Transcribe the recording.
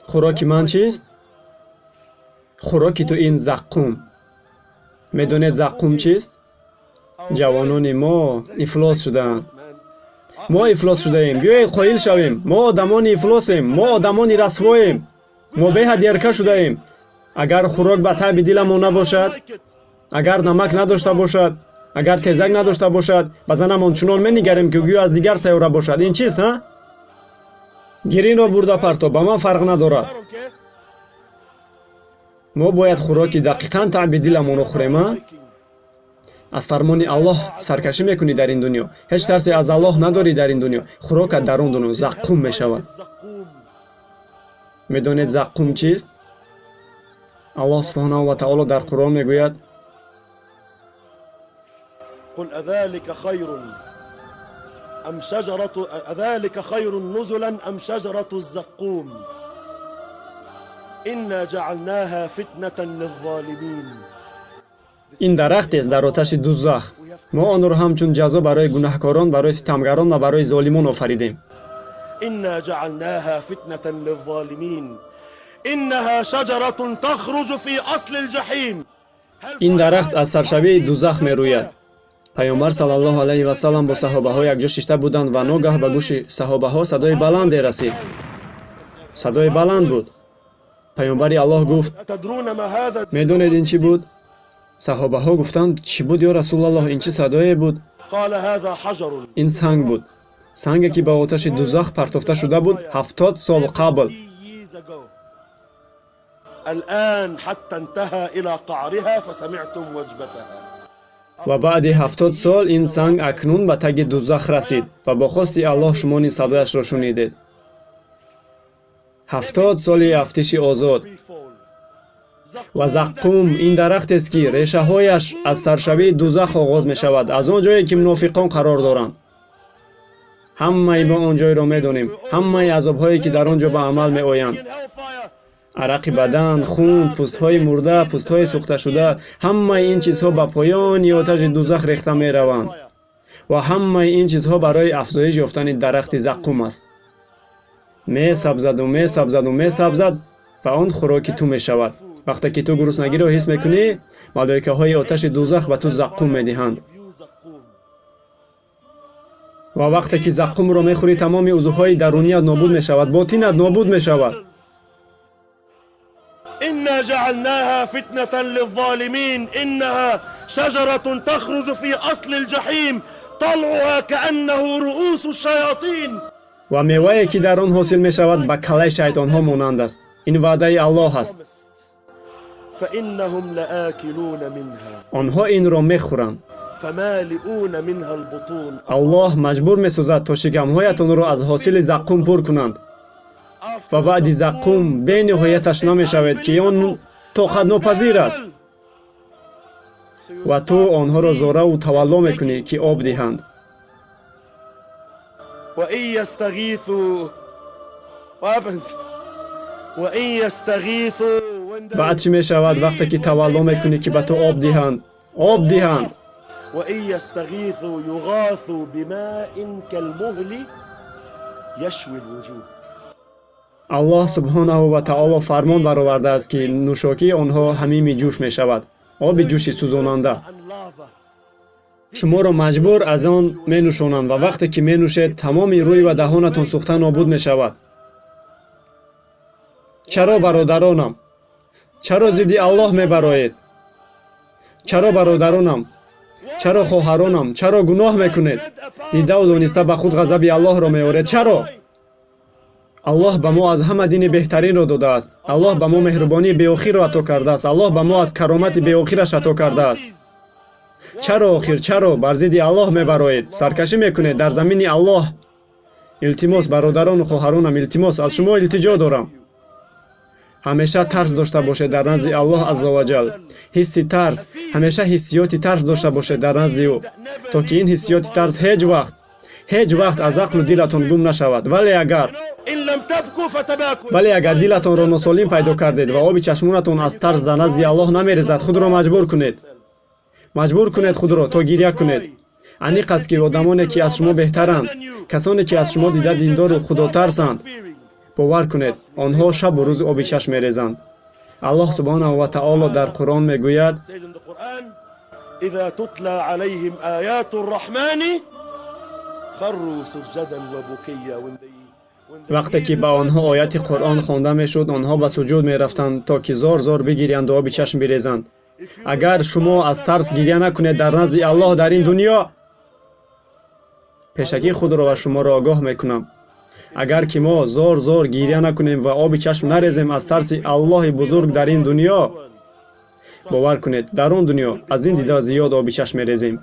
خوراکی من چیست؟ خوراکی تو این زقوم. میدونید زقوم چیست؟ جوانان ما افلاس شدند. ما افلاس شده ایم. بیایید قایل شویم. ما آدمان افلاسیم. ما آدمان رسواییم. ما به دیرکه شده ایم. اگر خوراک به طعم دلمان نباشد، اگر نمک نداشته باشد، اگر تیزک نداشته باشد، بزنمان چنان می‌نگریم که گویا از دیگر سیاره باشد. این چیست ها؟ گرین را برده پرتاب، با من فرق ندارد. ما باید خوراکی دقیقاً طعم دلمان را خوریم. از فرمان الله سرکشی میکنی در این دنیا. هیچ ترسی از الله نداری در این دنیا. خوراکت در اون دنیا زقوم میشود. میدونید زقوم چیست؟ الله سبحانه و تعالی در قرآن میگوید: قل اذلك خیر ام شجرة اذلك خیر نزلا ام شجرة الزقوم انا جعلناها فتنة للظالمین. این درخت است در آتش دوزخ. ما آن را همچون جزا برای گناهکاران، برای ستمگران و برای ظالمان آفریدیم. انا جعلناها فتنة للظالمین انها شجرة تخرج في اصل الجحیم. این درخت از سرشبیه دوزخ میروید. پیامبر صلی الله علیه و سلم با صحابه ها یک جا شیشته بودند و ناگاه به گوش صحابه ها صدای بلند رسید. صدای بلند بود. پیامبر الله گفت: میدونید این چی بود؟ صحابه ها گفتند: چی بود یا رسول الله؟ این چی صدایی بود؟ این سنگ بود. سنگی که به آتش دوزخ پرتافته شده بود 70 سال قبل. الان حتى انتهى الى قعرها فسمعتم وجبتها. و بعد 70 سال این سنگ اکنون به تگ دوزخ رسید و با خواست الله شما این صدایش را شنیدید. 70 سال افتش آزاد. و زقوم این درخت است که ریشه هایش از سرشبیه دوزخ آغاز می شود، از آن جایی که منافقان قرار دارند. همه با آن جای را می دانیم. همه عذاب هایی که در آنجا به عمل می آیند. عرق بدن، خون، پوست های مرده، پوست های سوخته شده، همه این چیزها به پایان آتش دوزخ ریخته می روند. و همه این چیزها برای افزایش یافتن درخت زقوم است. می سبزد و می سبزد و می سبزد و آن خوراک تو می شود. وقتی که تو گرسنگی را حس میکنی، ملائکه های آتش دوزخ به تو زقوم میدهند. و وقتی که زقوم را میخوری، تمام عضوهای درونیت نابود میشود، باطنت نابود میشود. انا جعلناها فتنة للظالمین انها شجرة تخرج في اصل الجحیم طلعها كأنه رؤوس الشیاطین. و میوه‌ای که در آن حاصل میشود به کله شیطان ها مانند است. این وعده الله است. فإنهم لآكلون منها. آنها این را میخورند. فمالئون منها البطون. الله مجبور میسازد تا شکمهایتان را از حاصل زقوم پر کنند. و بعد زقوم به نهایت تشنه میشود که آن طاقت ناپذیر است. و تو آنها را زاره و تولا میکنی که آب دهند. و این یستغیثوا بعد چی می شود وقتی که تولا میکنی که به تو آب دهند؟ آب دهند. و این یستغیثوا یغاثوا بماء کالمهل یشوی الوجوه. الله سبحانه و تعالی فرمان برآورده است که نوشاکی آنها همین جوش می شود. آب جوشی سوزاننده. شما را مجبور از آن می نوشانند و وقتی که می نوشید تمام روی و دهانتان سوخته نابود می شود. چرا برادرانم؟ چرا ضد الله می برآیید؟ چرا برادرانم؟ چرا خواهرانم؟ چرا گناه می کنید؟ دیده و دانسته به خود غضب الله را می آورید. چرا؟ الله به ما از همه دین بهترین را داده است. الله به ما مهربانی بی‌آخر را عطا کرده است. الله به ما از کرامت بی‌آخرش عطا کرده است. چرا آخر چرا بر ضد الله میبرایید؟ سرکشی میکنید در زمین الله. التماس برادران و خواهرانم، التماس از شما التجا دارم. همیشه ترس داشته باشید در نزد الله عزوجل. حس ترس، همیشه حسیات ترس داشته باشید در نزد او، تا که این حسیات ترس هیچ وقت از عقل و دلتان گم نشود. ولی اگر دلتان را ناسالم پیدا کردید و آب چشمانتان از ترس در نزد الله نمیریزد، خود را مجبور کنید خود را تا گریه کنید. انیق است که آدمانی که از شما بهترند، کسانی که از شما دیده دیندار و خدا ترسند، бовар кунед, онҳо шабу рӯз оби чашм мерезанд. аллоҳ субҳанаҳу ва таоло дар Қуръон мегӯяд: says in the Quran, إذا تتلى عليهم آيات الرحمن خروا سجدا وبكيا. вақте ки ба онҳо ояти Қуръон хонда мешуд, онҳо ба суҷуд мерафтанд, то ки зор зор бигирянд ва оби чашм бирезанд. агар шумо аз тарс гирья накунед дар назди Аллоҳ дар ин дунё, пешакӣ худро ва шуморо огоҳ мекунам, агар ки мо зор зор гирья накунем ва оби чашм нарезем аз тарси Аллоҳи бузург дар ин дунё, бовар кунед, дар он дунё аз ин дида зиёд оби чашм мерезем.